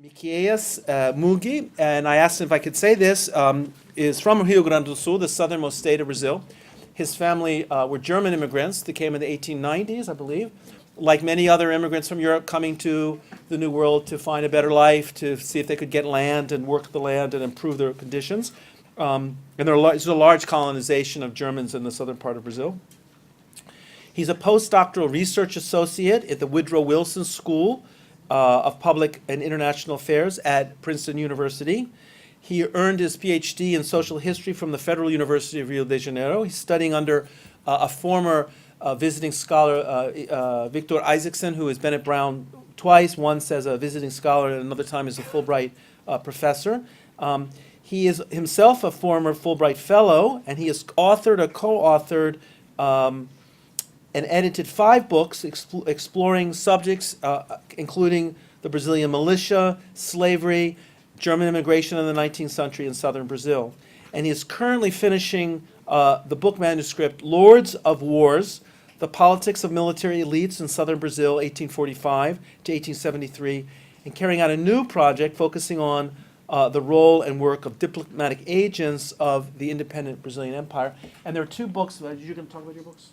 Miqueias Mugge, and I asked him if I could say this, is from Rio Grande do Sul, the southernmost state of Brazil. His family were German immigrants that came in the 1890s, I believe, like many other immigrants from Europe coming to the New World to find a better life, to see if they could get land and work the land and improve their conditions. And there's a large colonization of Germans in the southern part of Brazil. He's a postdoctoral research associate at the Woodrow Wilson School of Public and International Affairs at Princeton University. He earned his PhD in social history from the Federal University of Rio de Janeiro. He's studying under a former visiting scholar, Victor Isaacson, who has been at Brown twice, once as a visiting scholar and another time as a Fulbright professor. He is himself a former Fulbright Fellow, and he has authored or co-authored and edited 5 books exploring subjects including the Brazilian militia, slavery, German immigration in the 19th century in southern Brazil. And he is currently finishing the book manuscript, Lords of Wars, The Politics of Military Elites in Southern Brazil, 1845 to 1873, and carrying out a new project focusing on the role and work of diplomatic agents of the independent Brazilian Empire. And there are 2 books. Are you going to talk about your books?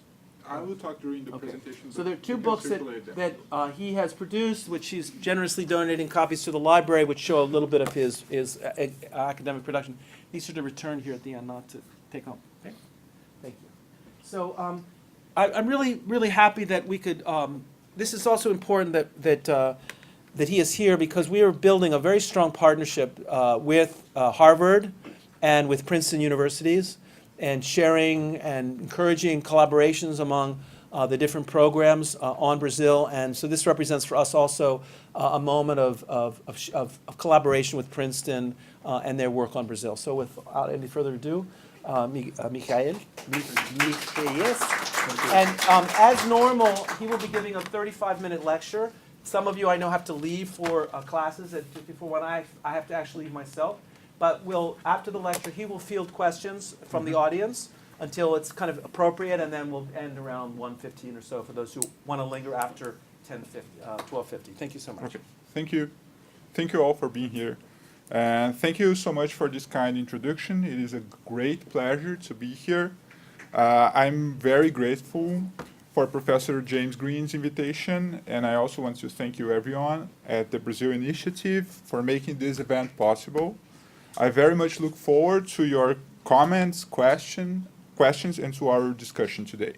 I will talk during the presentation. So there are 2 books that he has produced, which he's generously donating copies to the library, which show a little bit of his academic production. These are to return here at the end, not to take home. Okay? Thank you. So I'm really, really happy that we could. This is also important that he is here because we are building a very strong partnership with Harvard and with Princeton universities, and sharing and encouraging collaborations among the different programs on Brazil. And so this represents for us also a moment of collaboration with Princeton and their work on Brazil. So without any further ado, Miqueias. And as normal, he will be giving a 35-minute lecture. Some of you I know have to leave for classes at 54 when I have to actually leave myself. But after the lecture, he will field questions from the audience until it's kind of appropriate, and then we'll end around 1:15 or so for those who want to linger after 12:50. Thank you so much. Okay, thank you. Thank you all for being here. And thank you so much for this kind introduction. It is a great pleasure to be here. I'm very grateful for Professor James Green's invitation, and I also want to thank you everyone at the Brazil Initiative for making this event possible. I very much look forward to your comments, questions, and to our discussion today.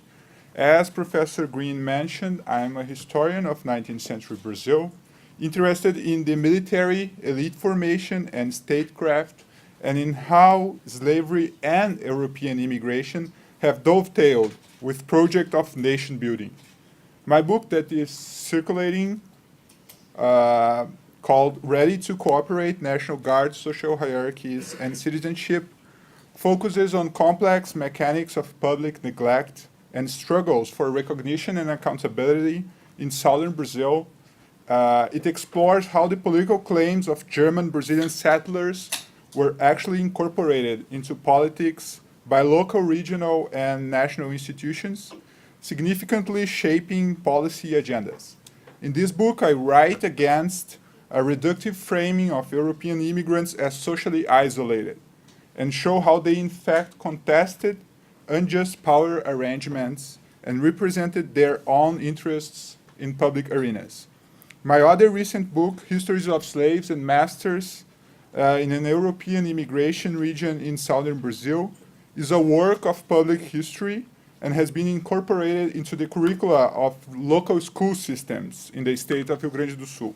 As Professor Green mentioned, I'm a historian of 19th century Brazil, interested in the military, elite formation, and statecraft, and in how slavery and European immigration have dovetailed with project of nation building. My book that is circulating called Ready to Cooperate, National Guard, Social Hierarchies, and Citizenship, focuses on complex mechanics of public neglect and struggles for recognition and accountability in southern Brazil. It explores how the political claims of German Brazilian settlers were actually incorporated into politics by local, regional, and national institutions, significantly shaping policy agendas. In this book, I write against a reductive framing of European immigrants as socially isolated, and show how they in fact contested unjust power arrangements and represented their own interests in public arenas. My other recent book, Histories of Slaves and Masters in an European Immigration Region in Southern Brazil, is a work of public history and has been incorporated into the curricula of local school systems in the state of Rio Grande do Sul.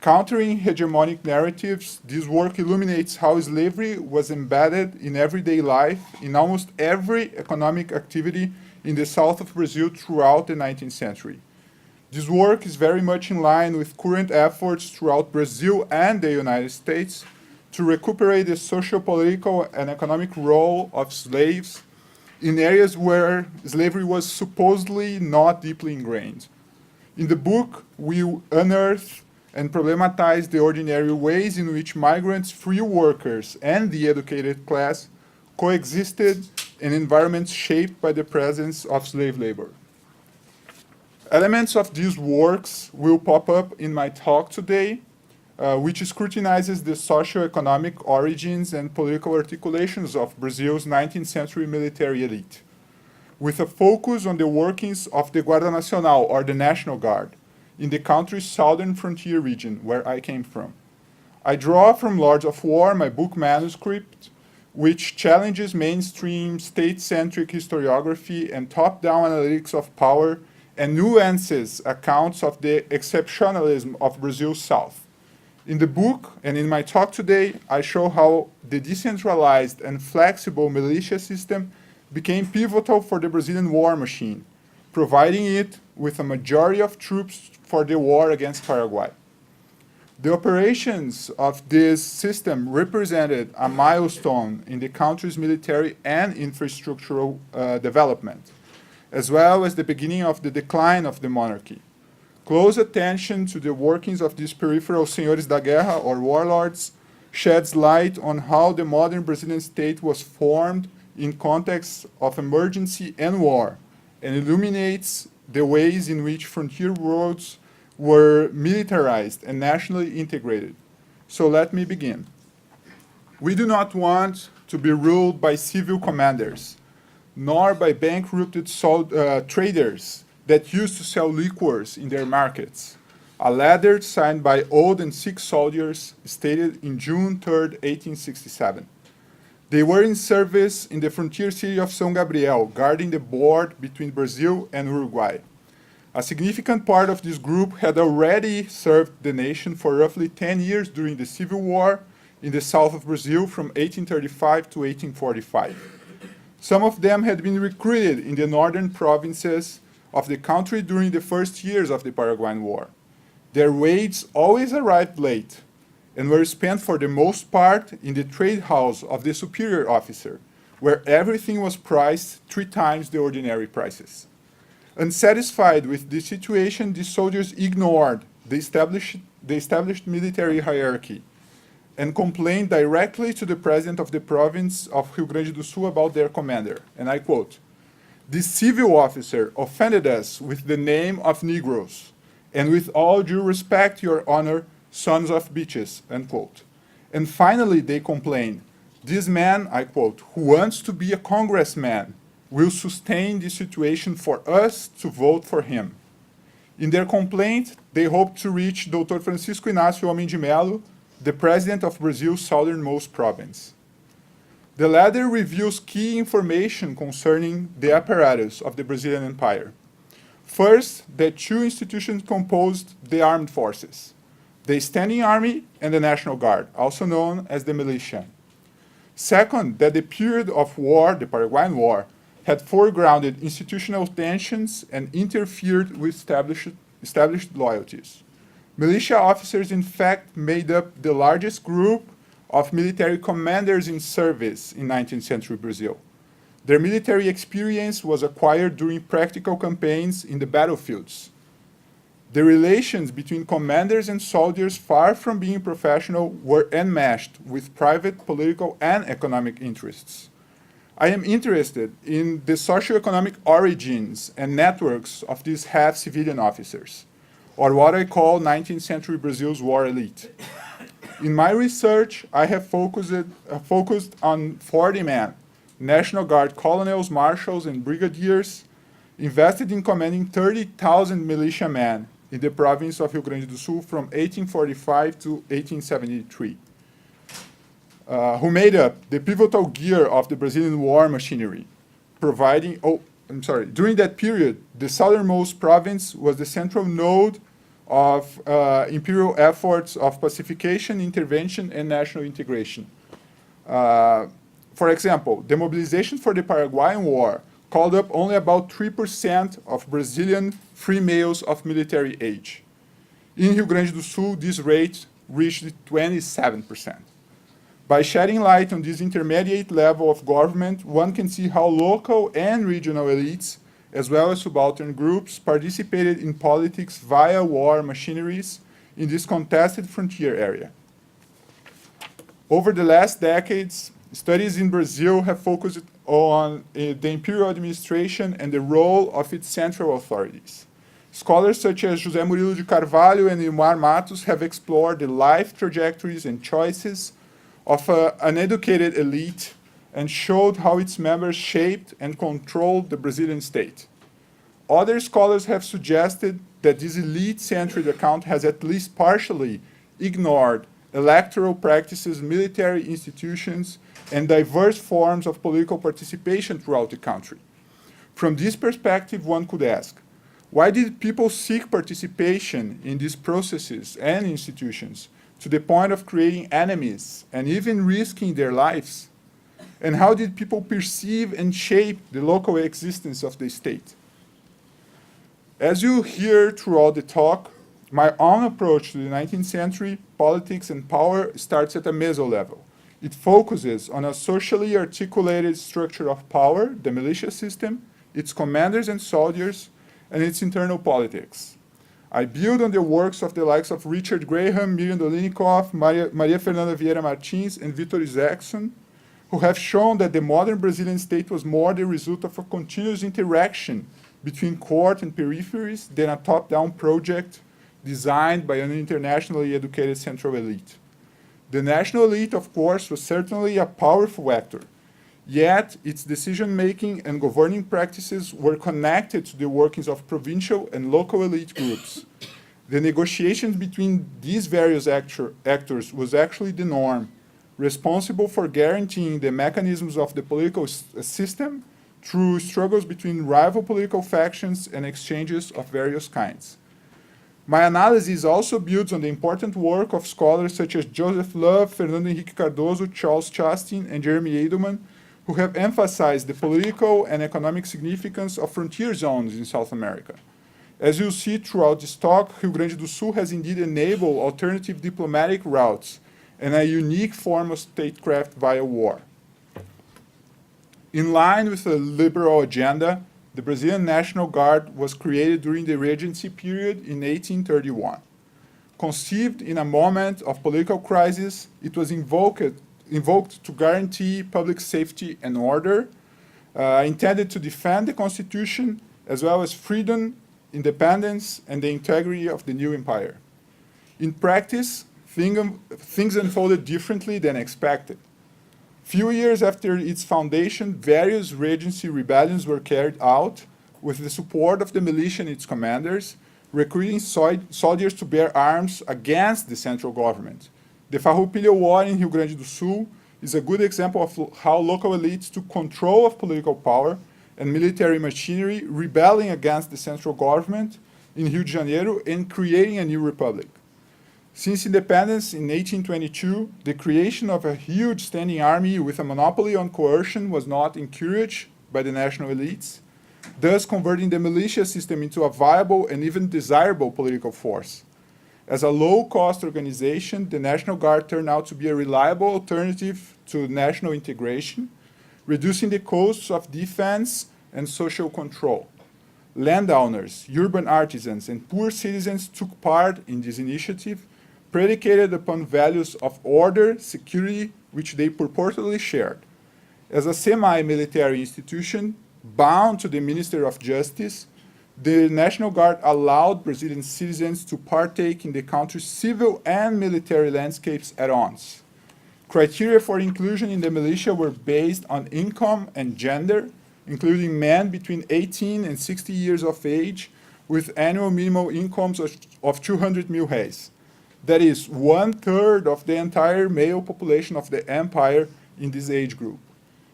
Countering hegemonic narratives, this work illuminates how slavery was embedded in everyday life in almost every economic activity in the south of Brazil throughout the 19th century. This work is very much in line with current efforts throughout Brazil and the United States to recuperate the social, political, and economic role of slaves in areas where slavery was supposedly not deeply ingrained. In the book, we unearth and problematize the ordinary ways in which migrants, free workers, and the educated class coexisted in environments shaped by the presence of slave labor. Elements of these works will pop up in my talk today, which scrutinizes the socio-economic origins and political articulations of Brazil's 19th century military elite, with a focus on the workings of the Guarda Nacional, or the National Guard, in the country's southern frontier region, where I came from. I draw from Lords of War, my book manuscript, which challenges mainstream state-centric historiography and top-down analytics of power and nuances accounts of the exceptionalism of Brazil's South. In the book and in my talk today, I show how the decentralized and flexible militia system became pivotal for the Brazilian war machine, providing it with a majority of troops for the war against Paraguay. The operations of this system represented a milestone in the country's military and infrastructural development, as well as the beginning of the decline of the monarchy. Close attention to the workings of these peripheral Senhores da Guerra, or warlords, sheds light on how the modern Brazilian state was formed in contexts of emergency and war, and illuminates the ways in which frontier roads were militarized and nationally integrated. So let me begin. We do not want to be ruled by civil commanders, nor by bankrupted traders that used to sell liquors in their markets. A letter signed by old and sick soldiers stated in June 3rd, 1867. They were in service in the frontier city of São Gabriel, guarding the border between Brazil and Uruguay. A significant part of this group had already served the nation for roughly 10 years during the Civil War in the south of Brazil from 1835 to 1845. Some of them had been recruited in the northern provinces of the country during the first years of the Paraguayan War. Their wage always arrived late and were spent for the most part in the trade house of the superior officer, where everything was priced 3 times the ordinary prices. Unsatisfied with this situation, the soldiers ignored the established military hierarchy and complained directly to the president of the province of Rio Grande do Sul about their commander. And I quote, "This civil officer offended us with the name of Negroes, and with all due respect, your honor, sons of bitches," unquote. And finally, they complained, "This man," I quote, "who wants to be a congressman, will sustain the situation for us to vote for him." In their complaint, they hoped to reach Dr. Francisco Inácio Homem de Melo, the president of Brazil's southernmost province. The letter reveals key information concerning the apparatus of the Brazilian Empire. First, that 2 institutions composed the armed forces: the Standing Army and the National Guard, also known as the Militia. Second, that the period of war, the Paraguayan War, had foregrounded institutional tensions and interfered with established loyalties. Militia officers, in fact, made up the largest group of military commanders in service in 19th century Brazil. Their military experience was acquired during practical campaigns in the battlefields. The relations between commanders and soldiers, far from being professional, were enmeshed with private, political, and economic interests. I am interested in the socioeconomic origins and networks of these half-civilian officers, or what I call 19th century Brazil's war elite. In my research, I have focused on 40 men, National Guard colonels, marshals, and brigadiers, invested in commanding 30,000 militiamen in the province of Rio Grande do Sul from 1845 to 1873. Who made up the pivotal gear of the Brazilian war machinery, during that period, the southernmost province was the central node of imperial efforts of pacification, intervention, and national integration. For example, the mobilization for the Paraguayan War called up only about 3% of Brazilian free males of military age. In Rio Grande do Sul, this rate reached 27%. By shedding light on this intermediate level of government, one can see how local and regional elites, as well as subaltern groups, participated in politics via war machineries in this contested frontier area. Over the last decades, studies in Brazil have focused on the imperial administration and the role of its central authorities. Scholars such as José Murilo de Carvalho and Ilmar Matos have explored the life trajectories and choices of an uneducated elite and showed how its members shaped and controlled the Brazilian state. Other scholars have suggested that this elite-centered account has at least partially ignored electoral practices, military institutions, and diverse forms of political participation throughout the country. From this perspective, one could ask, why did people seek participation in these processes and institutions to the point of creating enemies and even risking their lives? And how did people perceive and shape the local existence of the state? As you hear throughout the talk, my own approach to the 19th century politics and power starts at a meso level. It focuses on a socially articulated structure of power, the militia system, its commanders and soldiers, and its internal politics. I build on the works of the likes of Richard Graham, Miriam Dolinikoff, Maria Fernanda Vieira Martins, and Vitor Isaacson, who have shown that the modern Brazilian state was more the result of a continuous interaction between court and peripheries than a top-down project designed by an internationally educated central elite. The national elite, of course, was certainly a powerful actor, yet its decision-making and governing practices were connected to the workings of provincial and local elite groups. The negotiations between these various actors was actually the norm, responsible for guaranteeing the mechanisms of the political system through struggles between rival political factions and exchanges of various kinds. My analysis also builds on the important work of scholars such as Joseph Love, Fernando Henrique Cardoso, Charles Chastain, and Jeremy Edelman, who have emphasized the political and economic significance of frontier zones in South America. As you'll see throughout this talk, Rio Grande do Sul has indeed enabled alternative diplomatic routes and a unique form of statecraft via war. In line with a liberal agenda, the Brazilian National Guard was created during the Regency period in 1831. Conceived in a moment of political crisis, it was invoked to guarantee public safety and order, intended to defend the Constitution, as well as freedom, independence, and the integrity of the new empire. In practice, things unfolded differently than expected. Few years after its foundation, various Regency rebellions were carried out with the support of the militia and its commanders, recruiting soldiers to bear arms against the central government. The Farroupilha War in Rio Grande do Sul is a good example of how local elites took control of political power and military machinery, rebelling against the central government in Rio de Janeiro and creating a new republic. Since independence in 1822, the creation of a huge standing army with a monopoly on coercion was not encouraged by the national elites, thus converting the militia system into a viable and even desirable political force. As a low-cost organization, the National Guard turned out to be a reliable alternative to national integration, reducing the costs of defense and social control. Landowners, urban artisans, and poor citizens took part in this initiative, predicated upon values of order, security, which they purportedly shared. As a semi-military institution, bound to the Minister of Justice, the National Guard allowed Brazilian citizens to partake in the country's civil and military landscapes at once. Criteria for inclusion in the militia were based on income and gender, including men between 18 and 60 years of age with annual minimum incomes of 200 mil reais. That is 1/3 of the entire male population of the empire in this age group.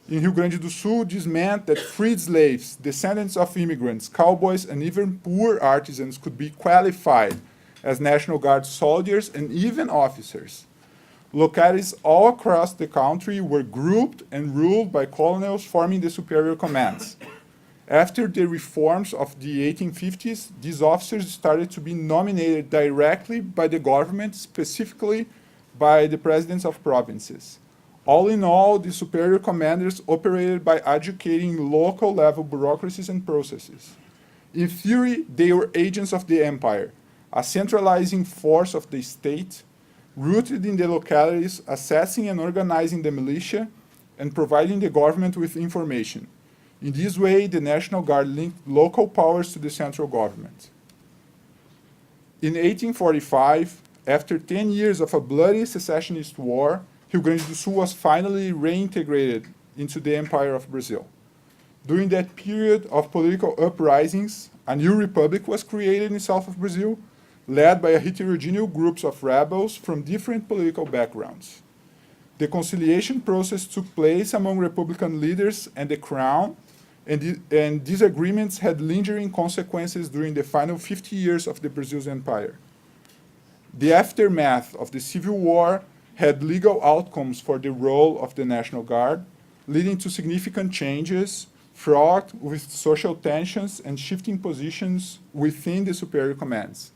In Rio Grande do Sul, this meant that freed slaves, descendants of immigrants, cowboys, and even poor artisans could be qualified as National Guard soldiers and even officers. Localities all across the country were grouped and ruled by colonels forming the superior commands. After the reforms of the 1850s, these officers started to be nominated directly by the government, specifically by the presidents of provinces. All in all, the superior commanders operated by educating local-level bureaucracies and processes. In theory, they were agents of the empire, a centralizing force of the state, rooted in the localities, assessing and organizing the militia, and providing the government with information. In this way, the National Guard linked local powers to the central government. In 1845, after 10 years of a bloody secessionist war, Rio Grande do Sul was finally reintegrated into the Empire of Brazil. During that period of political uprisings, a new republic was created in south of Brazil, led by a heterogeneous groups of rebels from different political backgrounds. The conciliation process took place among Republican leaders and the Crown, and these agreements had lingering consequences during the final 50 years of the Brazil's empire. The aftermath of the Civil War had legal outcomes for the role of the National Guard, leading to significant changes, fraught with social tensions and shifting positions within the superior commands.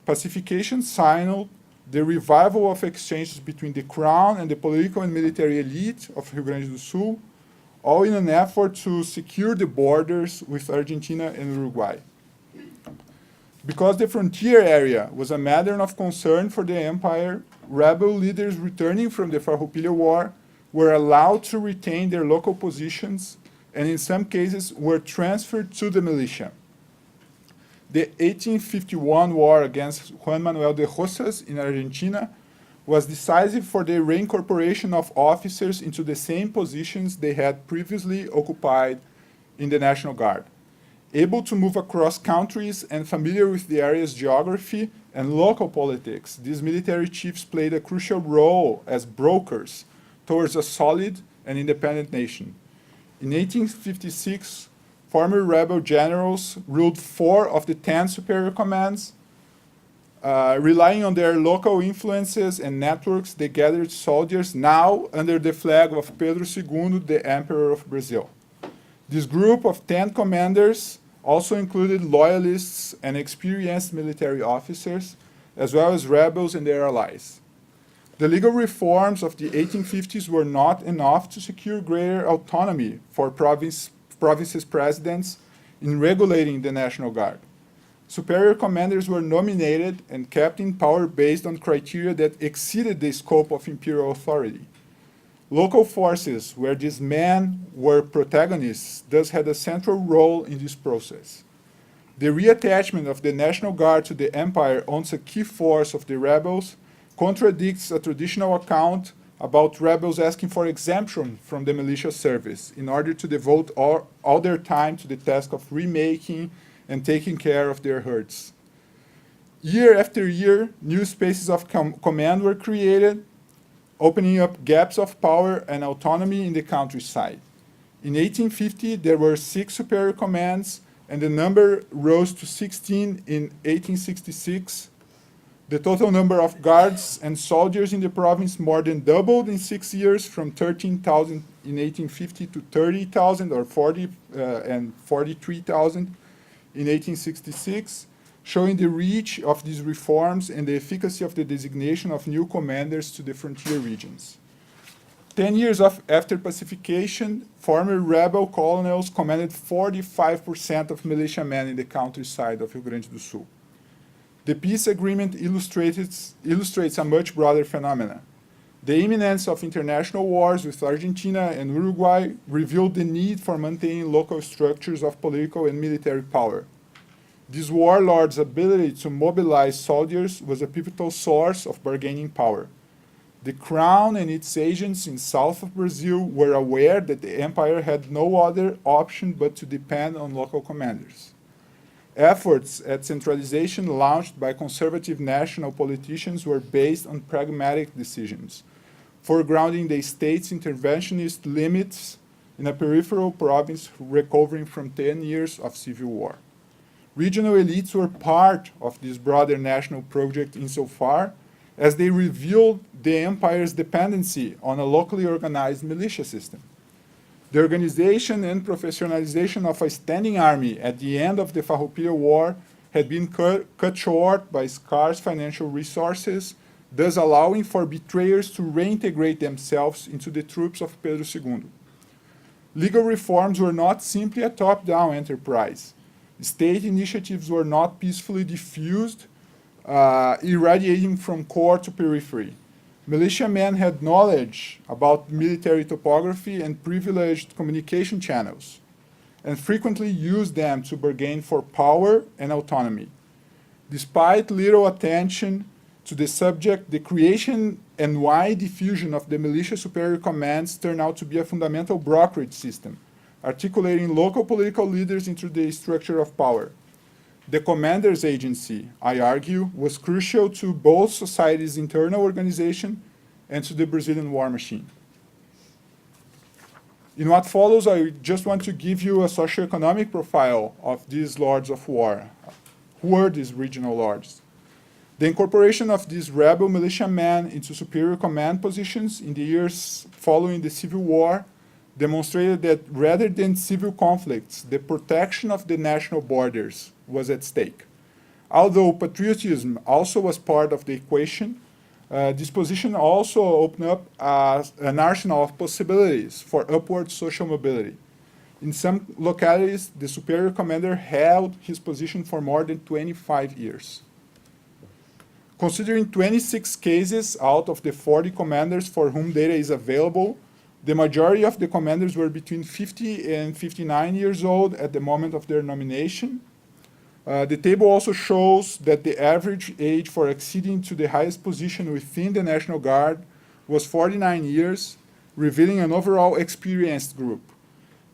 Pacification signaled the revival of exchanges between the Crown and the political and military elite of Rio Grande do Sul, all in an effort to secure the borders with Argentina and Uruguay. Because the frontier area was a matter of concern for the empire, rebel leaders returning from the Farroupilha War were allowed to retain their local positions and in some cases were transferred to the militia. The 1851 war against Juan Manuel de Rosas in Argentina was decisive for the reincorporation of officers into the same positions they had previously occupied in the National Guard. Able to move across countries and familiar with the area's geography and local politics, these military chiefs played a crucial role as brokers towards a solid and independent nation. In 1856, former rebel generals ruled 4 of the 10 superior commands. Relying on their local influences and networks, they gathered soldiers now under the flag of Pedro II, the Emperor of Brazil. This group of 10 commanders also included loyalists and experienced military officers, as well as rebels and their allies. The legal reforms of the 1850s were not enough to secure greater autonomy for provinces' presidents in regulating the National Guard. Superior commanders were nominated and kept in power based on criteria that exceeded the scope of imperial authority. Local forces, where these men were protagonists, thus had a central role in this process. The reattachment of the National Guard to the empire once a key force of the rebels contradicts a traditional account about rebels asking for exemption from the militia service in order to devote all their time to the task of remaking and taking care of their herds. Year after year, new spaces of command were created, opening up gaps of power and autonomy in the countryside. In 1850, there were 6 superior commands, and the number rose to 16 in 1866. The total number of guards and soldiers in the province more than doubled in 6 years, from 13,000 in 1850 to 30,000 or 43,000 in 1866, showing the reach of these reforms and the efficacy of the designation of new commanders to the frontier regions. 10 years after pacification, former rebel colonels commanded 45% of militiamen in the countryside of Rio Grande do Sul. The peace agreement illustrates a much broader phenomenon. The imminence of international wars with Argentina and Uruguay revealed the need for maintaining local structures of political and military power. These warlords' ability to mobilize soldiers was a pivotal source of bargaining power. The Crown and its agents in south of Brazil were aware that the empire had no other option but to depend on local commanders. Efforts at centralization launched by conservative national politicians were based on pragmatic decisions, foregrounding the state's interventionist limits in a peripheral province recovering from 10 years of civil war. Regional elites were part of this broader national project insofar as they revealed the empire's dependency on a locally organized militia system. The organization and professionalization of a standing army at the end of the Farroupilha War had been cut short by scarce financial resources, thus allowing for betrayers to reintegrate themselves into the troops of Pedro II. Legal reforms were not simply a top-down enterprise. State initiatives were not peacefully diffused, irradiating from core to periphery. Militiamen had knowledge about military topography and privileged communication channels, and frequently used them to bargain for power and autonomy. Despite little attention to the subject, the creation and wide diffusion of the militia superior commands turned out to be a fundamental brokerage system, articulating local political leaders into the structure of power. The commander's agency, I argue, was crucial to both society's internal organization and to the Brazilian war machine. In what follows, I just want to give you a socioeconomic profile of these lords of war. Who were these regional lords? The incorporation of these rebel militiamen into superior command positions in the years following the Civil War demonstrated that rather than civil conflicts, the protection of the national borders was at stake. Although patriotism also was part of the equation, this position also opened up an arsenal of possibilities for upward social mobility. In some localities, the superior commander held his position for more than 25 years. Considering 26 cases out of the 40 commanders for whom data is available, the majority of the commanders were between 50 and 59 years old at the moment of their nomination. The table also shows that the average age for acceding to the highest position within the National Guard was 49 years, revealing an overall experienced group.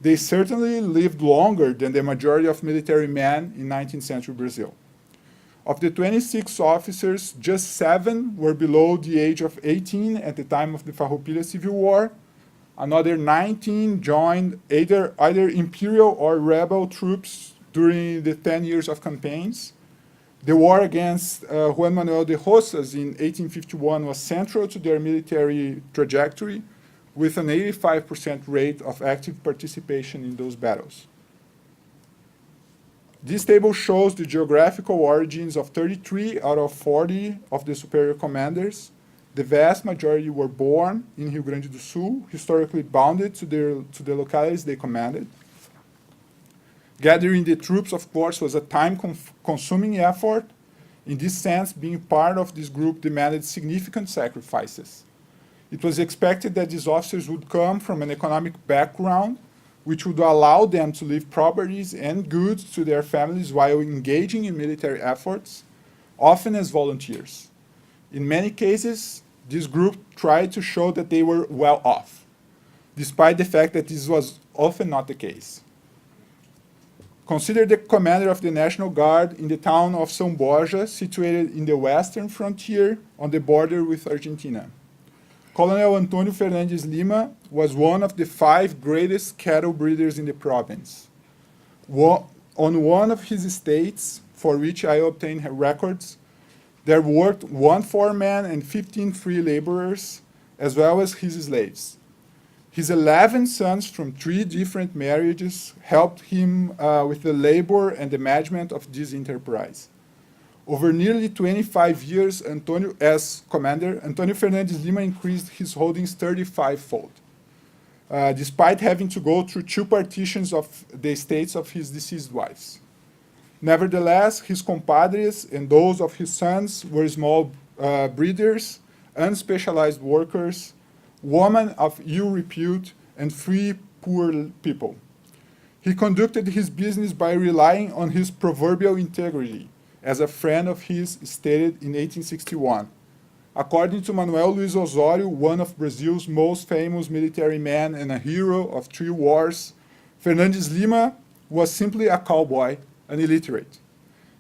They certainly lived longer than the majority of military men in 19th century Brazil. Of the 26 officers, just 7 were below the age of 18 at the time of the Farroupilha Civil War. Another 19 joined either imperial or rebel troops during the 10 years of campaigns. The war against Juan Manuel de Rosas in 1851 was central to their military trajectory, with an 85% rate of active participation in those battles. This table shows the geographical origins of 33 out of 40 of the superior commanders. The vast majority were born in Rio Grande do Sul, historically bounded to the localities they commanded. Gathering the troops, of course, was a time-consuming effort. In this sense, being part of this group demanded significant sacrifices. It was expected that these officers would come from an economic background which would allow them to leave properties and goods to their families while engaging in military efforts, often as volunteers. In many cases, this group tried to show that they were well off, despite the fact that this was often not the case. Consider the commander of the National Guard in the town of São Borja, situated in the western frontier on the border with Argentina. Colonel Antônio Fernandez Lima was one of the 5 greatest cattle breeders in the province. On one of his estates, for which I obtained records, there worked 1 foreman and 15 free laborers, as well as his slaves. His 11 sons from 3 different marriages helped him with the labor and the management of this enterprise. Over nearly 25 years as commander, Antônio Fernandez Lima increased his holdings 35-fold, despite having to go through 2 partitions of the estates of his deceased wives. Nevertheless, his compadres and those of his sons were small breeders, unspecialized workers, women of ill repute, and free poor people. He conducted his business by relying on his proverbial integrity, as a friend of his stated in 1861. According to Manuel Luiz Osório, one of Brazil's most famous military men and a hero of 3 wars, Fernandez Lima was simply a cowboy, an illiterate.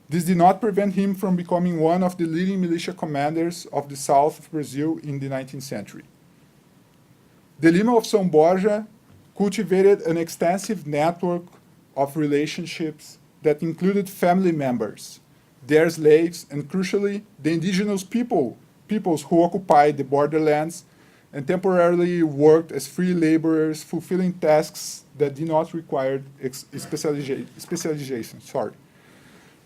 This did not prevent him from becoming one of the leading militia commanders of the south of Brazil in the 19th century. The Lima of São Borja cultivated an extensive network of relationships that included family members, their slaves, and crucially, the indigenous peoples who occupied the borderlands and temporarily worked as free laborers, fulfilling tasks that did not require specialization.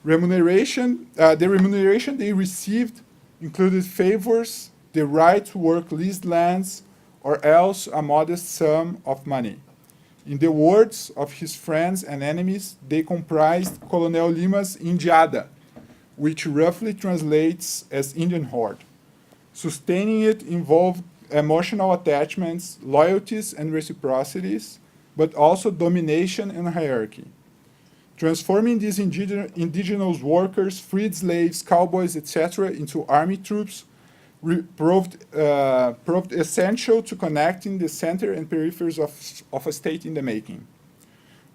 The remuneration they received included favors, the right to work leased lands, or else a modest sum of money. In the words of his friends and enemies, they comprised Colonel Lima's Indiada, which roughly translates as Indian horde. Sustaining it involved emotional attachments, loyalties, and reciprocities, but also domination and hierarchy. Transforming these indigenous workers, freed slaves, cowboys, etc., into army troops proved essential to connecting the center and peripheries of a state in the making.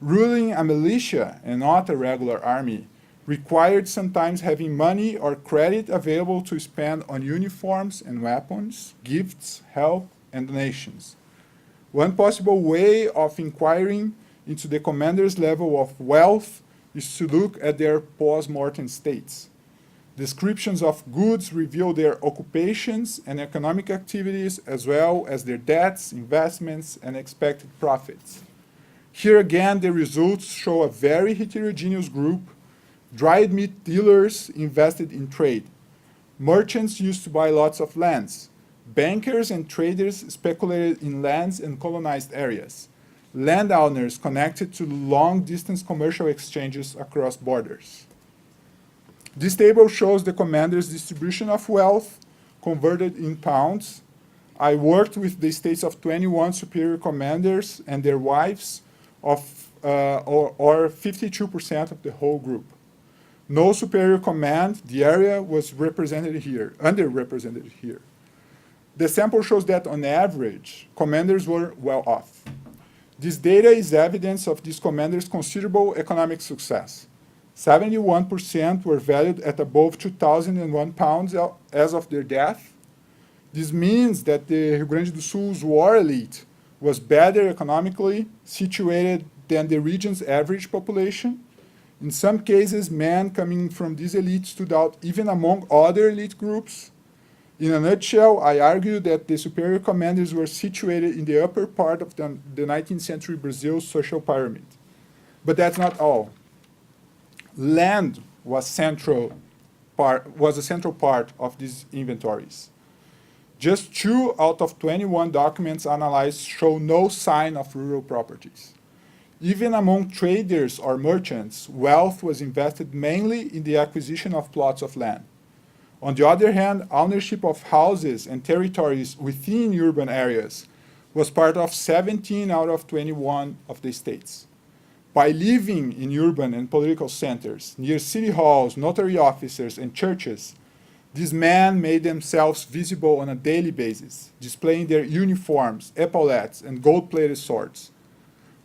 Ruling a militia and not a regular army required sometimes having money or credit available to spend on uniforms and weapons, gifts, help, and donations. One possible way of inquiring into the commander's level of wealth is to look at their post-mortem states. Descriptions of goods reveal their occupations and economic activities, as well as their debts, investments, and expected profits. Here again, the results show a very heterogeneous group. Dried meat dealers invested in trade. Merchants used to buy lots of lands. Bankers and traders speculated in lands and colonized areas. Landowners connected to long-distance commercial exchanges across borders. This table shows the commander's distribution of wealth converted in pounds. I worked with the states of 21 superior commanders and their wives, or 52% of the whole group. No superior command, the area was underrepresented here. The sample shows that on average, commanders were well off. This data is evidence of these commanders' considerable economic success. 71% were valued at above 2,001 pounds as of their death. This means that the Rio Grande do Sul's war elite was better economically situated than the region's average population. In some cases, men coming from this elite stood out even among other elite groups. In a nutshell, I argue that the superior commanders were situated in the upper part of the 19th century Brazil's social pyramid. But that's not all. Land was a central part of these inventories. Just 2 out of 21 documents analyzed show no sign of rural properties. Even among traders or merchants, wealth was invested mainly in the acquisition of plots of land. On the other hand, ownership of houses and territories within urban areas was part of 17 out of 21 of the states. By living in urban and political centers, near city halls, notary offices, and churches, these men made themselves visible on a daily basis, displaying their uniforms, epaulettes, and gold-plated swords.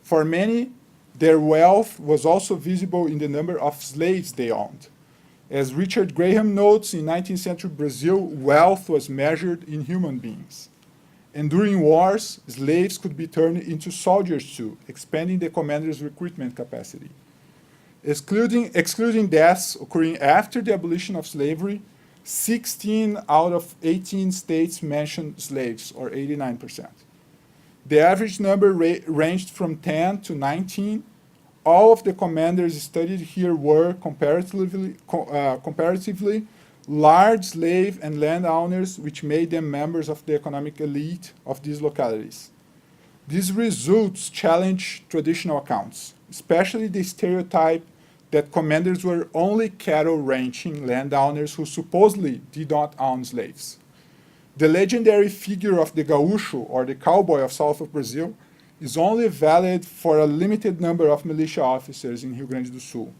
For many, their wealth was also visible in the number of slaves they owned. As Richard Graham notes, in 19th century Brazil, wealth was measured in human beings. And during wars, slaves could be turned into soldiers too, expanding the commander's recruitment capacity. Excluding deaths occurring after the abolition of slavery, 16 out of 18 states mentioned slaves, or 89%. The average number ranged from 10 to 19. All of the commanders studied here were comparatively large slave and landowners, which made them members of the economic elite of these localities. These results challenge traditional accounts, especially the stereotype that commanders were only cattle ranching landowners who supposedly did not own slaves. The legendary figure of the gaúcho, or the cowboy of south of Brazil, is only valid for a limited number of militia officers in Rio Grande do Sul.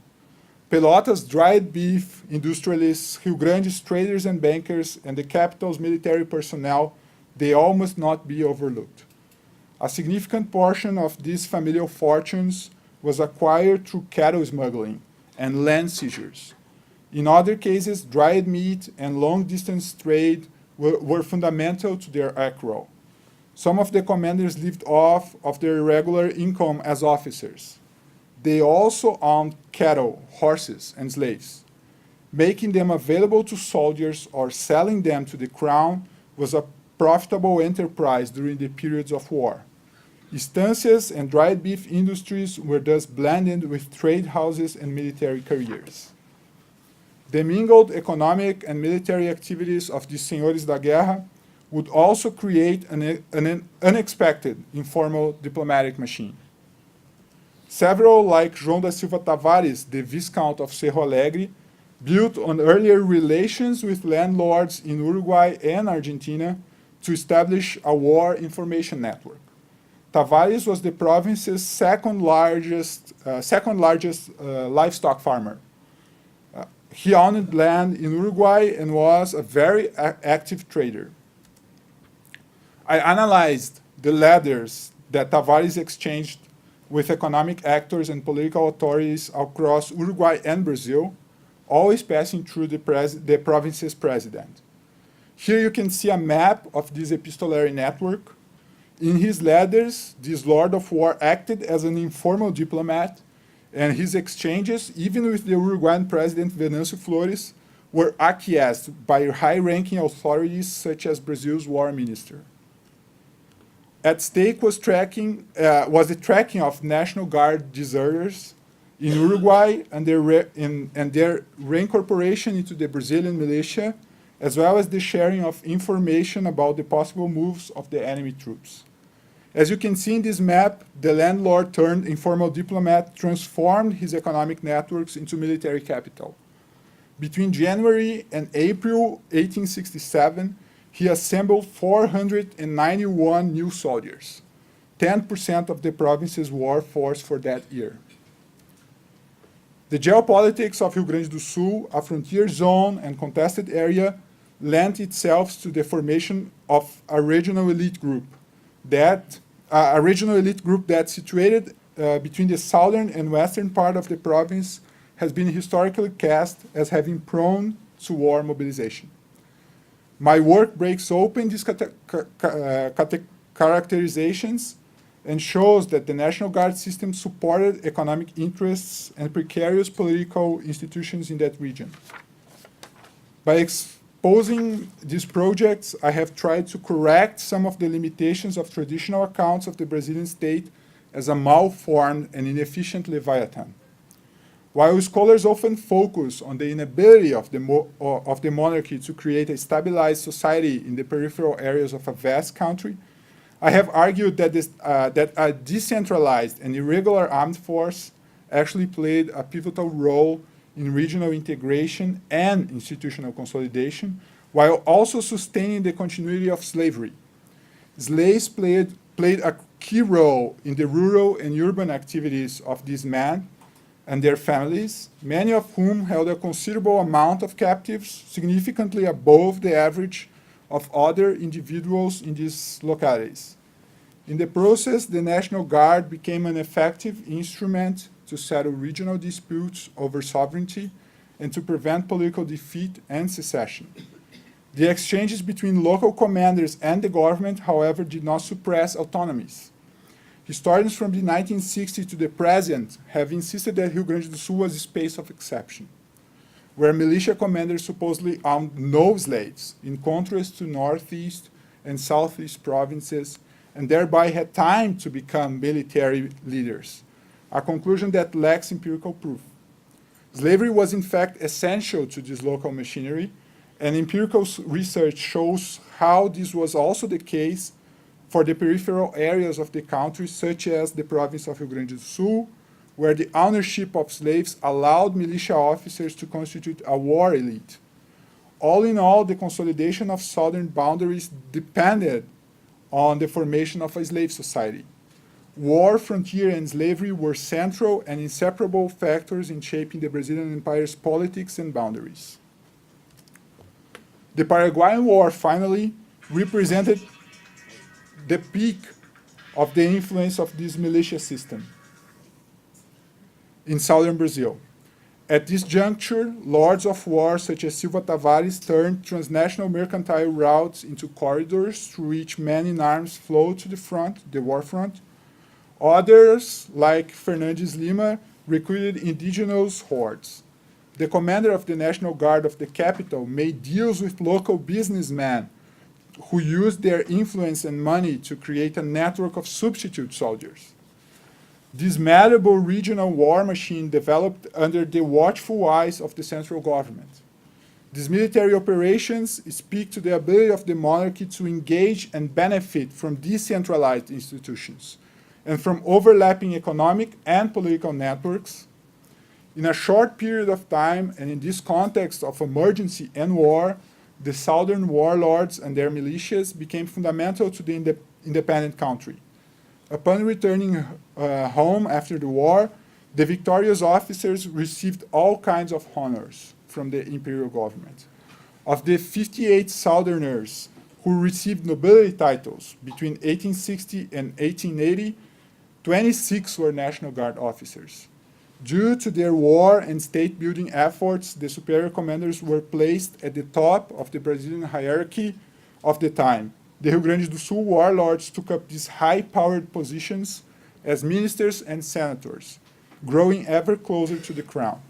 Pelotas' dried beef industrialists, Rio Grande's traders and bankers, and the capital's military personnel, they all must not be overlooked. A significant portion of these familial fortunes was acquired through cattle smuggling and land seizures. In other cases, dried meat and long-distance trade were fundamental to their accrual. Some of the commanders lived off of their regular income as officers. They also owned cattle, horses, and slaves. Making them available to soldiers or selling them to the crown was a profitable enterprise during the periods of war. Estancias and dried beef industries were thus blended with trade houses and military careers. The mingled economic and military activities of the Senhores da Guerra would also create an unexpected informal diplomatic machine. Several, like João da Silva Tavares, the Viscount of Cerro Alegre, built on earlier relations with landlords in Uruguay and Argentina to establish a war information network. Tavares was the province's second largest livestock farmer. He owned land in Uruguay and was a very active trader. I analyzed the letters that Tavares exchanged with economic actors and political authorities across Uruguay and Brazil, always passing through the province's president. Here you can see a map of this epistolary network. In his letters, this Lord of War acted as an informal diplomat, and his exchanges, even with the Uruguayan president Venancio Flores, were acquiesced by high-ranking authorities such as Brazil's war minister. At stake was the tracking of National Guard deserters in Uruguay and their reincorporation into the Brazilian militia, as well as the sharing of information about the possible moves of the enemy troops. As you can see in this map, the landlord turned informal diplomat transformed his economic networks into military capital. Between January and April 1867, he assembled 491 new soldiers, 10% of the province's war force for that year. The geopolitics of Rio Grande do Sul, a frontier zone and contested area, lent itself to the formation of a regional elite group that situated between the southern and western part of the province has been historically cast as having prone to war mobilization. My work breaks open these characterizations and shows that the National Guard system supported economic interests and precarious political institutions in that region. By exposing these projects, I have tried to correct some of the limitations of traditional accounts of the Brazilian state as a malformed and inefficient leviathan. While scholars often focus on the inability of the monarchy to create a stabilized society in the peripheral areas of a vast country, I have argued that a decentralized and irregular armed force actually played a pivotal role in regional integration and institutional consolidation, while also sustaining the continuity of slavery. Slaves played a key role in the rural and urban activities of these men and their families, many of whom held a considerable amount of captives, significantly above the average of other individuals in these localities. In the process, the National Guard became an effective instrument to settle regional disputes over sovereignty and to prevent political defeat and secession. The exchanges between local commanders and the government, however, did not suppress autonomies. Historians from the 1960s to the present have insisted that Rio Grande do Sul was a space of exception, where militia commanders supposedly owned no slaves, in contrast to northeast and southeast provinces, and thereby had time to become military leaders, a conclusion that lacks empirical proof. Slavery was in fact essential to this local machinery, and empirical research shows how this was also the case for the peripheral areas of the country, such as the province of Rio Grande do Sul, where the ownership of slaves allowed militia officers to constitute a war elite. All in all, the consolidation of southern boundaries depended on the formation of a slave society. War, frontier, and slavery were central and inseparable factors in shaping the Brazilian Empire's politics and boundaries. The Paraguayan War, finally, represented the peak of the influence of this militia system in southern Brazil. At this juncture, lords of war such as Silva Tavares turned transnational mercantile routes into corridors through which men in arms flowed to the front, the war front. Others, like Fernandez Lima, recruited indigenous hordes. The commander of the National Guard of the capital made deals with local businessmen who used their influence and money to create a network of substitute soldiers. This malleable regional war machine developed under the watchful eyes of the central government. These military operations speak to the ability of the monarchy to engage and benefit from decentralized institutions and from overlapping economic and political networks. In a short period of time, and in this context of emergency and war, the southern warlords and their militias became fundamental to the independent country. Upon returning home after the war, the victorious officers received all kinds of honors from the imperial government. Of the 58 Southerners who received nobility titles between 1860 and 1880, 26 were National Guard officers. Due to their war and state-building efforts, the superior commanders were placed at the top of the Brazilian hierarchy of the time. The Rio Grande do Sul warlords took up these high-powered positions as ministers and senators, growing ever closer to the crown.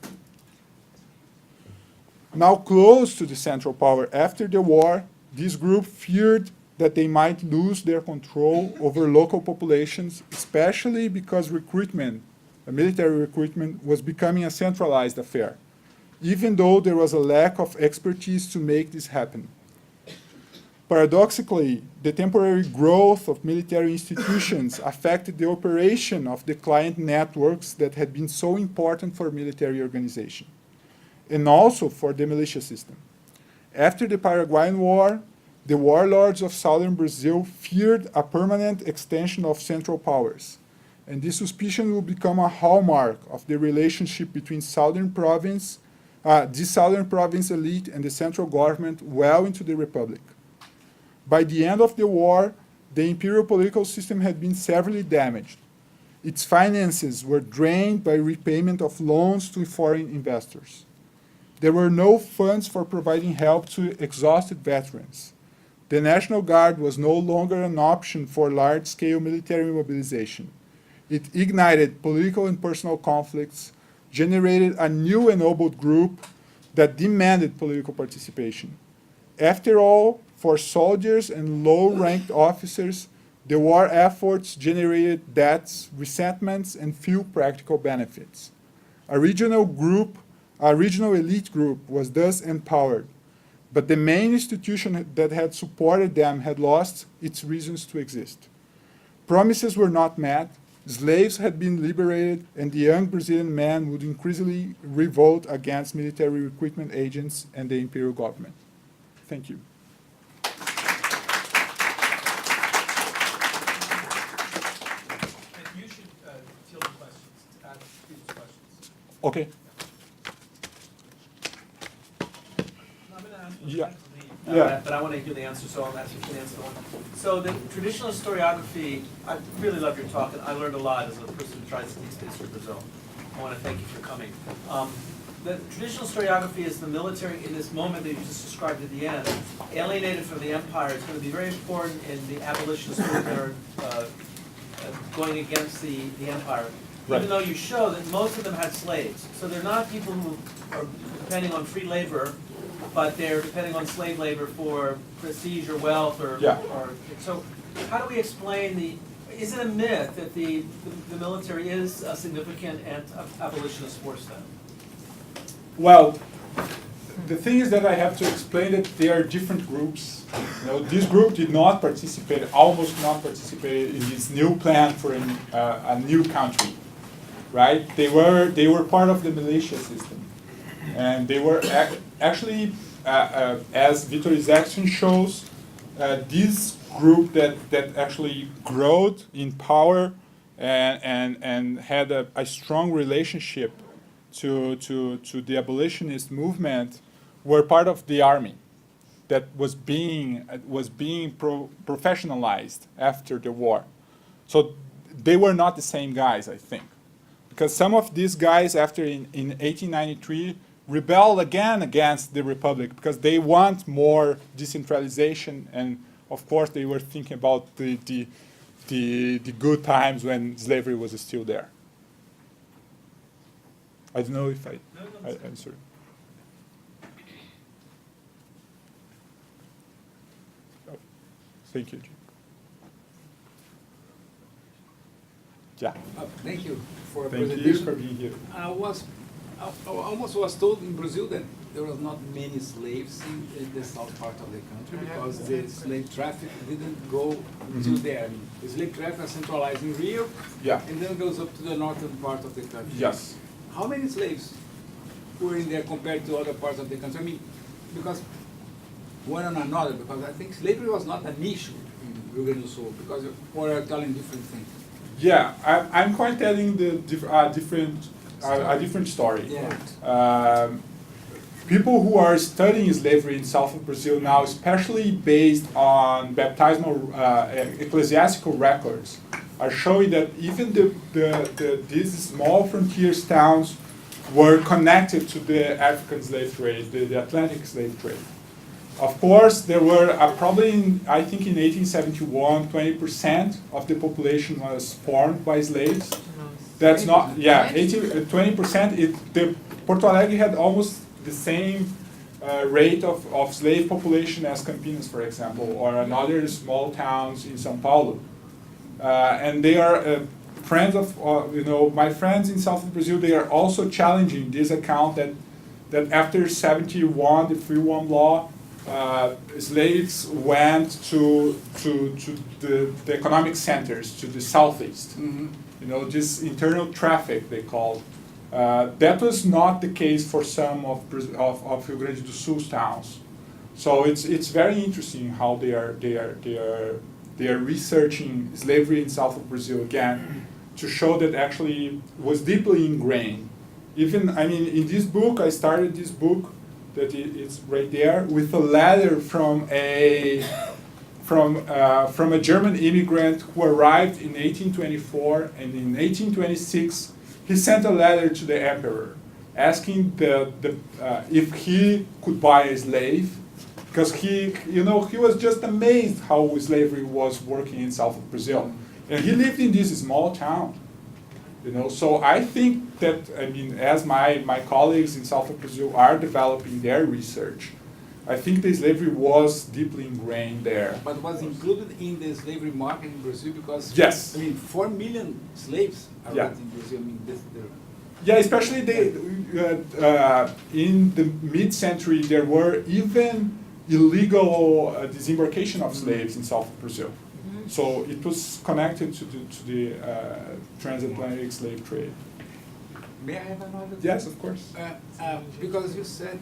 Now close to the central power after the war, this group feared that they might lose their control over local populations, especially because recruitment, military recruitment, was becoming a centralized affair, even though there was a lack of expertise to make this happen. Paradoxically, the temporary growth of military institutions affected the operation of the client networks that had been so important for military organization, and also for the militia system. After the Paraguayan War, the warlords of southern Brazil feared a permanent extension of central powers, and this suspicion will become a hallmark of the relationship between this southern province elite and the central government well into the Republic. By the end of the war, the imperial political system had been severely damaged. Its finances were drained by repayment of loans to foreign investors. There were no funds for providing help to exhausted veterans. The National Guard was no longer an option for large-scale military mobilization. It ignited political and personal conflicts, generated a new ennobled group that demanded political participation. After all, for soldiers and low-ranked officers, the war efforts generated debts, resentments, and few practical benefits. A regional elite group was thus empowered, but the main institution that had supported them had lost its reasons to exist. Promises were not met, slaves had been liberated, and the young Brazilian man would increasingly revolt against military recruitment agents and the imperial government. Thank you. You should field the questions, ask people's questions. Okay. I'm going to ask Yeah. Yeah. But I want to hear the answer, so I'll ask you the answer. So the traditional historiography, I really love your talk, and I learned a lot as a person who tries to teach history of Brazil. I want to thank you for coming. The traditional historiography is the military, in this moment that you just described at the end, alienated from the empire. It's going to be very important in the abolitionists that are going against the empire. Right. Even though you show that most of them had slaves. So they're not people who are depending on free labor, but they're depending on slave labor for prestige or wealth or so how do we explain is it a myth that the military is a significant abolitionist force then? Well, the thing is that I have to explain that there are different groups. This group did not participate, almost not participated in this new plan for a new country, right? They were part of the militia system, and they were actually, as Vitor's action shows, this group that actually growed in power and had a strong relationship to the abolitionist movement were part of the army that was being professionalized after the war. So they were not the same guys, I think, because some of these guys after in 1893 rebelled again against the Republic because they want more decentralization, and of course they were thinking about the good times when slavery was still there. I don't know if I answered. Oh, thank you. Yeah. Thank you for the Thank presentation. you for being here. I almost was told in Brazil that there was not many slaves in the south part of the country because the slave traffic didn't go to there. I mean, the slave traffic is centralized in Rio, Yeah. and then goes up to the northern part of the country. Yes. How many slaves were in there compared to other parts of the country? I mean, because one and another, because I think slavery was not an issue in Rio Grande do Sul, because we're telling different things. Yeah, I'm quite telling the a different story. Yeah. People who are studying slavery in south of Brazil now, especially based on baptismal ecclesiastical records, are showing that even these small frontier towns were connected to the African slave trade, the Atlantic slave trade. Of course, there were probably, I think in 1871, 20% of the population was formed by slaves. That's not, yeah, 20%. The Porto Alegre had almost the same rate of slave population as Campinas, for example, or another small towns in São Paulo. And they are friends of, my friends in south of Brazil, they are also challenging this account that after 71, the Free One Law, slaves went to the economic centers, to the southeast. Mm-hmm. This internal traffic they called. That was not the case for some of Rio Grande do Sul's towns. So it's very interesting how they are researching slavery in south of Brazil again to show that actually was deeply ingrained. Even, in this book, I started this book that it's right there with a letter from a German immigrant who arrived in 1824, and in 1826 he sent a letter to the emperor asking if he could buy a slave, because he was just amazed how slavery was working in south of Brazil, and he lived in this small town. So I think that, as my colleagues in south of Brazil are developing their research, I think the slavery was deeply ingrained there. But was included in the slavery market in Brazil because, Yes. 4 million slaves are Yeah. in Brazil. Yeah, especially in the mid-century, there were even illegal disembarkation of slaves in south of Brazil. So it was connected to the transatlantic slave trade. May I have another? Yes, of course. Because you said,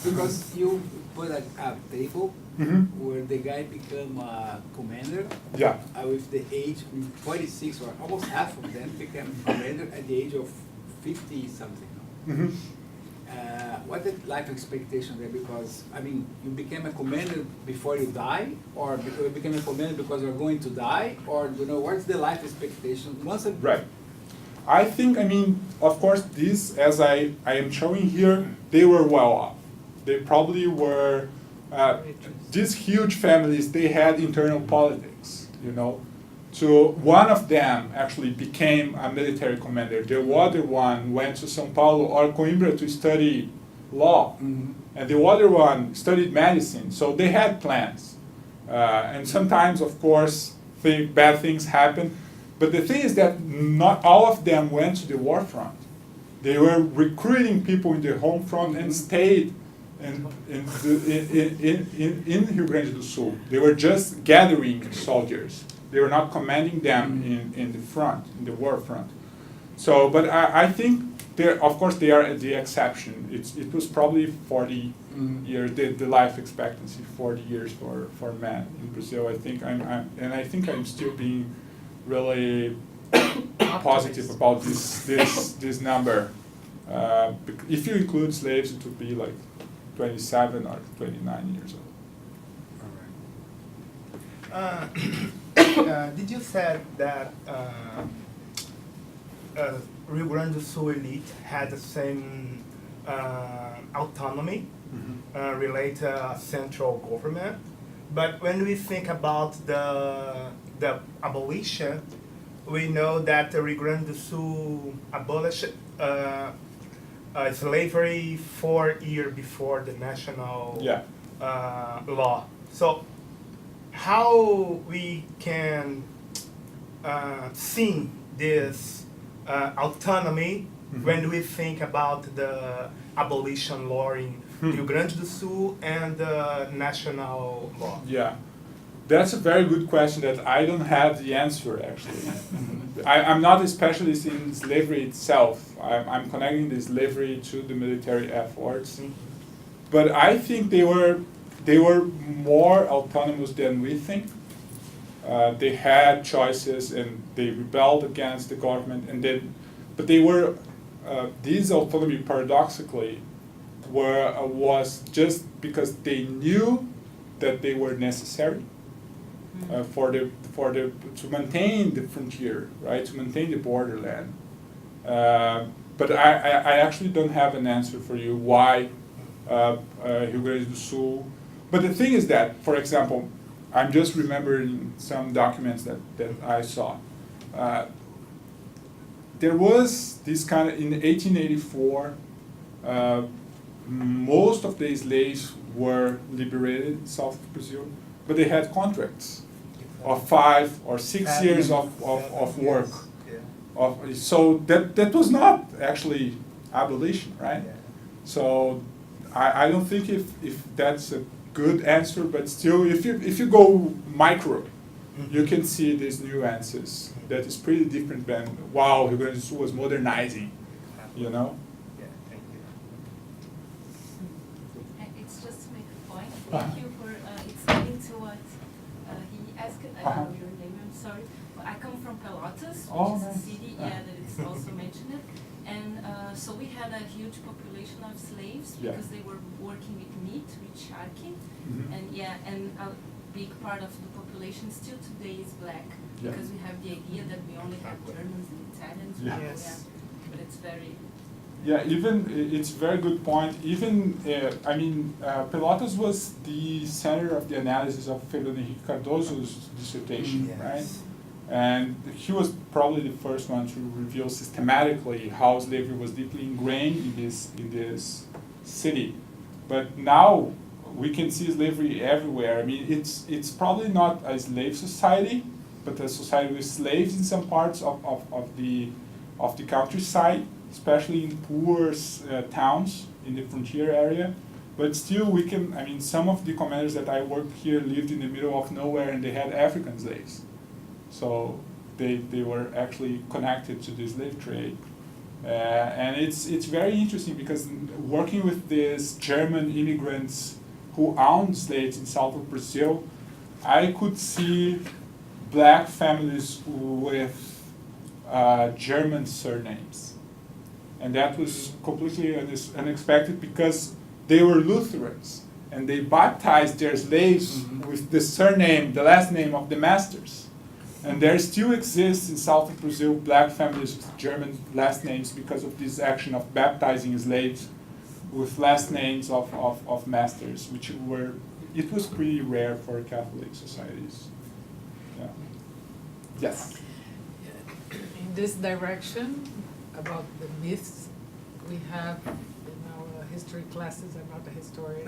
because you put a table where the guy became a commander. Yeah. With the age 46, or almost half of them became commander at the age of 50 something. Mm-hmm. What the life expectation there? Because you became a commander before you die, or you became a commander because you're going to die, or what's the life expectation once? Right. I think, of course, these, as I am showing here, they were well off. They probably were, these huge families, they had internal politics, So one of them actually became a military commander. The other one went to São Paulo or Coimbra to study law. Mm-hmm. And the other one studied medicine. So they had plans. And sometimes, of course, bad things happen. But the thing is that not all of them went to the war front. They were recruiting people in the home front and stayed in Rio Grande do Sul. They were just gathering soldiers. They were not commanding them in the front, in the war front. So, but I think of course they are the exception. It was probably 40 years, the life expectancy, 40 years for men in Brazil. I think I'm still being really positive about this number. If you include slaves, it would be like 27 or 29 years old. Did you say that Rio Grande do Sul elite had the same autonomy related to central government? But when we think about the abolition, we know that the Rio Grande do Sul abolished slavery 4 years before the national law. So how we can see this autonomy when we think about the abolition law in Rio Grande do Sul and the national law? Yeah, that's a very good question that I don't have the answer actually. I'm not a specialist in slavery itself. I'm connecting the slavery to the military efforts, but I think they were more autonomous than we think. They had choices and they rebelled against the government, and then, but they were, these autonomy paradoxically was just because they knew that they were necessary to maintain the frontier, right, to maintain the borderland. But I actually don't have an answer for you why Rio Grande do Sul. But the thing is that, for example, I'm just remembering some documents that I saw. There was this kind of, in 1884, most of the slaves were liberated south of Brazil, but they had contracts of 5 or 6 years of work. So that was not actually abolition, right? Yeah. So I don't think if that's a good answer, but still, if you go micro, you can see these nuances that is pretty different than, wow, Rio Grande do Sul was modernizing, you know? Yeah, thank you. It's just to make a point. Thank you for explaining to what he asked. I don't know your name, I'm sorry. I come from Pelotas, which is a city that is also mentioned. And so we had a huge population of slaves because they were working with meat, with sharking. And and a big part of the population still today is black because we have the idea that we only have Germans and Italians. Yes. But it's very... Yeah, even, it's a very good point. Even, Pelotas was the center of the analysis of Fernando Henrique Cardoso's dissertation, right? And he was probably the first one to reveal systematically how slavery was deeply ingrained in this city. But now we can see slavery everywhere. I mean, it's probably not a slave society, but a society with slaves in some parts of the countryside, especially in poor towns in the frontier area. But still, we can. I mean, some of the commanders that I worked here lived in the middle of nowhere, and they had African slaves. So they were actually connected to the slave trade. And it's very interesting because working with these German immigrants who owned slaves in south of Brazil, I could see black families with German surnames. And that was completely unexpected because they were Lutherans and they baptized their slaves with the surname, the last name of the masters. And there still exists in south of Brazil black families with German last names because of this action of baptizing slaves with last names of masters, which it was pretty rare for Catholic societies. Yeah. Yes? In this direction, about the myths, we have in our history classes, I'm not a historian,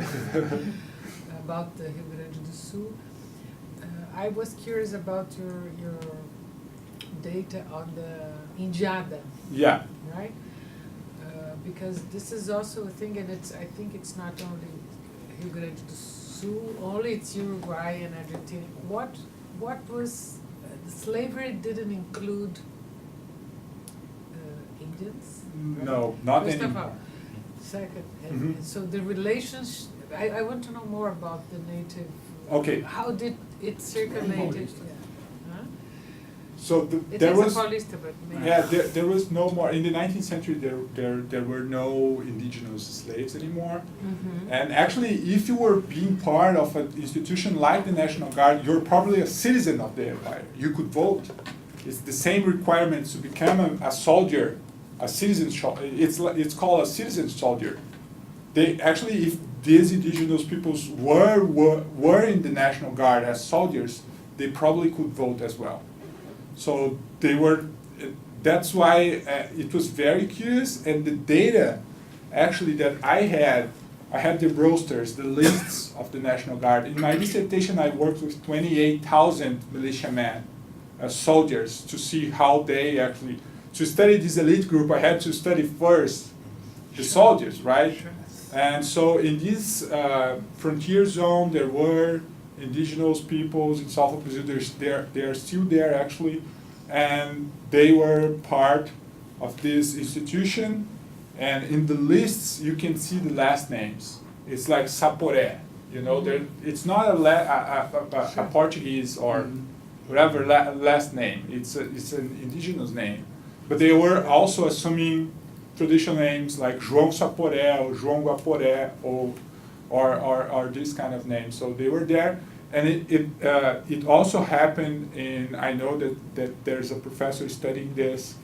about the Rio Grande do Sul. I was curious about your data on the Indiada. Yeah. Right? Because this is also a thing, and I think it's not only Rio Grande do Sul, only it's Uruguay and Argentina. What was, slavery didn't include Indians? Right? No, not First of anymore. all. Second, and so the relations, I want to know more about the native. Okay. How did it circulate? Huh? So It there is was. a Paulista, but maybe. Yeah, there was no more, in the 19th century there were no indigenous slaves anymore. And actually, if you were being part of an institution like the National Guard, you're probably a citizen of the empire. You could vote. It's the same requirements to become a soldier, a citizen, it's called a citizen soldier. They actually, if these indigenous peoples were in the National Guard as soldiers, they probably could vote as well. So they were, that's why it was very curious, and the data actually that I had the rosters, the lists of the National Guard. In my dissertation, I worked with 28,000 militiamen, soldiers, to see how they actually, to study this elite group, I had to study first the soldiers, right? Sure. And so in this frontier zone, there were indigenous peoples in south of Brazil. They are still there actually, and they were part of this institution. And in the lists, you can see the last names. It's like Saporé, you know. It's not a Portuguese or whatever last name. It's an indigenous name, but they were also assuming traditional names like João Saporé or João Guaporé or this kind of names. So they were there, and it also happened in. I know that there's a professor studying this,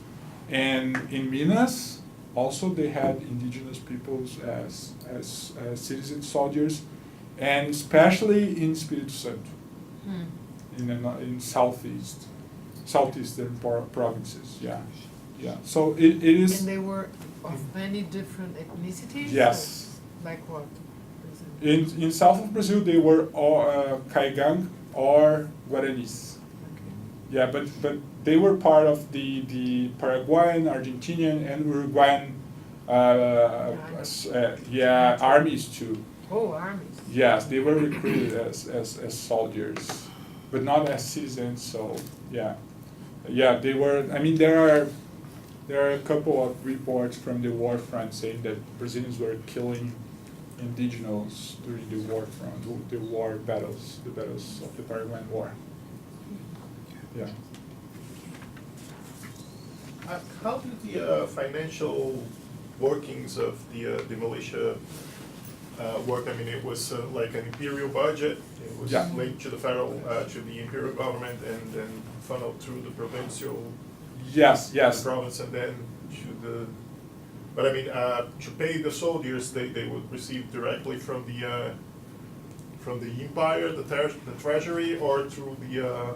and in Minas also they had indigenous peoples as citizen soldiers, and especially in Espírito Santo. In southeastern provinces, yeah. So it is. And they were of many different ethnicities? Yes. Like what? For example? In south of Brazil, they were all Caigang or Guaranis. Okay. Yeah, but they were part of the Paraguayan, Argentinian, and Uruguayan armies too. Oh, armies. Yes, they were recruited as soldiers, but not as citizens. So yeah, they were. I mean, there are a couple of reports from the war front saying that Brazilians were killing indigenous during the war front, the battles of the Paraguayan War. Yeah. How did the financial workings of the militia work? I mean, it was like an imperial budget. It was linked to the federal, to the imperial government, and then funneled through the provincial Yes. province, and then to the. But I mean, to pay the soldiers, they would receive directly from the empire, the treasury, or through the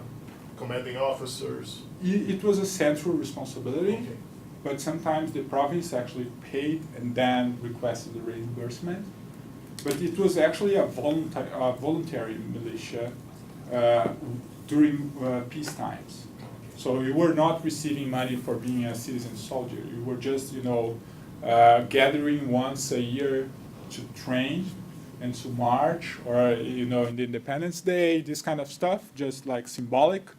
commanding officers. It was a central responsibility. Okay. But sometimes the province actually paid and then requested the reimbursement. But it was actually a voluntary militia during peace times. So you were not receiving money for being a citizen soldier. You were just, gathering once a year to train and to march, or in the Independence Day, this kind of stuff, just like symbolic.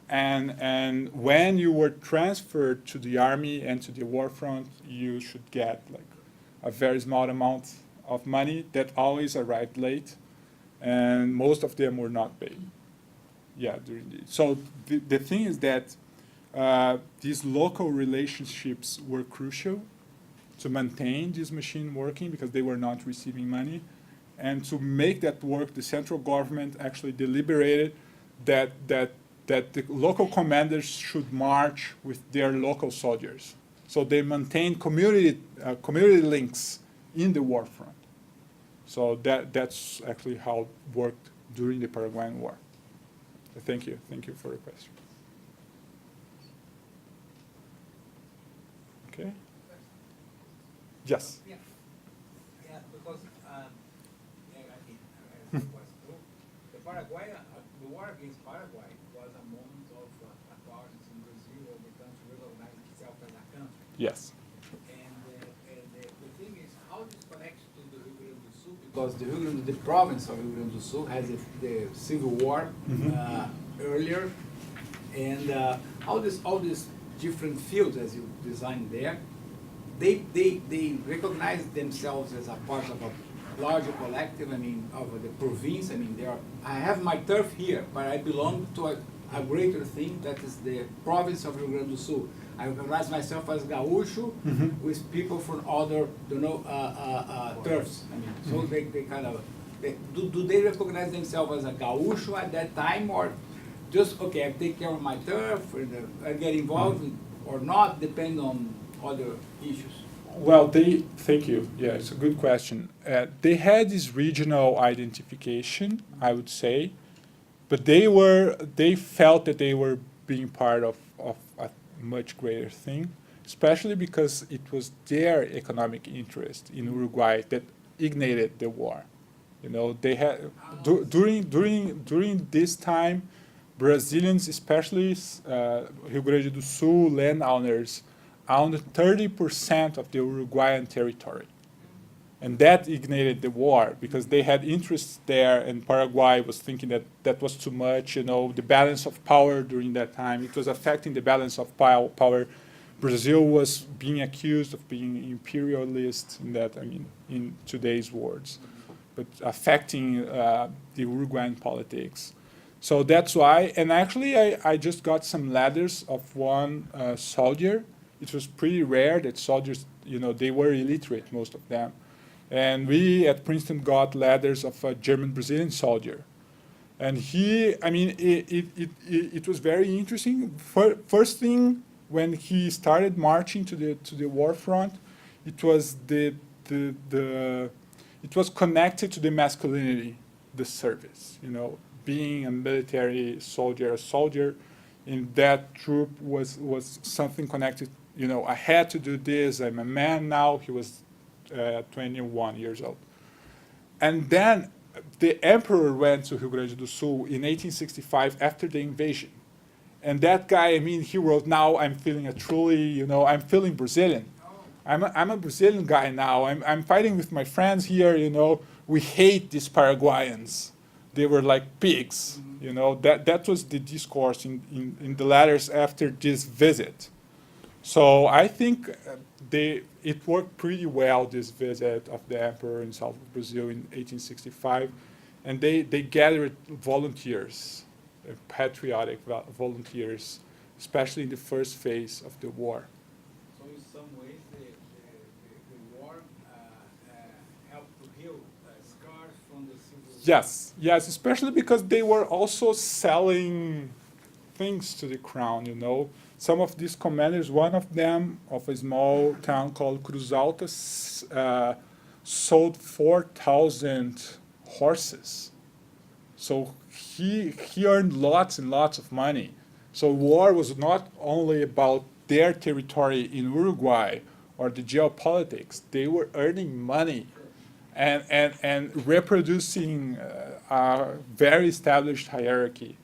And when you were transferred to the army and to the war front, you should get like a very small amount of money that always arrived late, and most of them were not paid. Yeah, so the thing is that these local relationships were crucial to maintain this machine working because they were not receiving money, and to make that work, the central government actually deliberated that the local commanders should march with their local soldiers. So they maintained community links in the war front. So that's actually how it worked during the Paraguayan War. So thank you for the question. Okay. Yes. Yeah, because I think the Paraguay, the war against Paraguay was a moment of authorities in Brazil or the country recognized itself as a country. Yes. And the thing is, how this connects to the Rio Grande do Sul? Because the province of Rio Grande do Sul has the civil war earlier, and all these different fields as you designed there, they recognize themselves as a part of a larger collective. I mean, of the province. I mean, I have my turf here, but I belong to a greater thing that is the province of Rio Grande do Sul. I recognize myself as gaúcho with people from other, turfs. I mean, so they kind of, do they recognize themselves as a gaúcho at that time, or just, okay, I take care of my turf, and I get involved, or not, depend on other issues? Well, thank you. Yeah, it's a good question. They had this regional identification, I would say, but they felt that they were being part of a much greater thing, especially because it was their economic interest in Uruguay that ignited the war. They had during this time, Brazilians, especially Rio Grande do Sul landowners, owned 30% of the Uruguayan territory. And that ignited the war because they had interests there, and Paraguay was thinking that was too much, the balance of power during that time. It was affecting the balance of power. Brazil was being accused of being imperialist in today's words, but affecting the Uruguayan politics. So that's why, and actually I just got some letters of one soldier. It was pretty rare that soldiers, they were illiterate, most of them. And we at Princeton got letters of a German Brazilian soldier. And it was very interesting. First thing, when he started marching to the war front, it was it was connected to the masculinity, the service, being a military soldier, a soldier in that troop was something connected. I had to do this. I'm a man now. He was 21 years old. And then the emperor went to Rio Grande do Sul in 1865 after the invasion. And that guy, he wrote, now I'm feeling I'm feeling Brazilian. I'm a Brazilian guy now. I'm fighting with my friends here, We hate these Paraguayans. They were like pigs, That was the discourse in the letters after this visit. So I think it worked pretty well, this visit of the emperor in south of Brazil in 1865. And they gathered volunteers, patriotic volunteers, especially in the first phase of the war. So in some ways, the war helped to heal scars from the Civil War. Yes, especially because they were also selling things to the crown, Some of these commanders, one of them of a small town called Cruz Alta, sold 4,000 horses. So he earned lots and lots of money. So war was not only about their territory in Uruguay or the geopolitics. They were earning money and reproducing a very established hierarchy.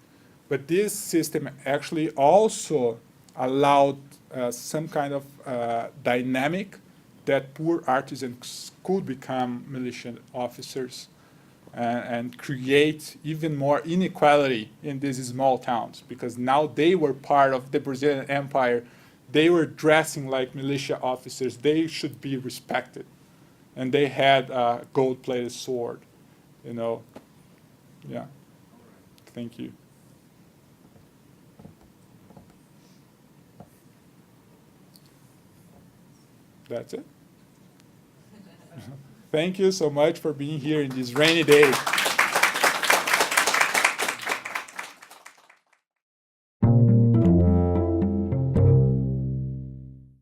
But this system actually also allowed some kind of dynamic that poor artisans could become militia officers and create even more inequality in these small towns, because now they were part of the Brazilian Empire. They were dressing like militia officers. They should be respected. And they had a gold-plated sword, Yeah. Thank you. That's it. Thank you so much for being here in this rainy day.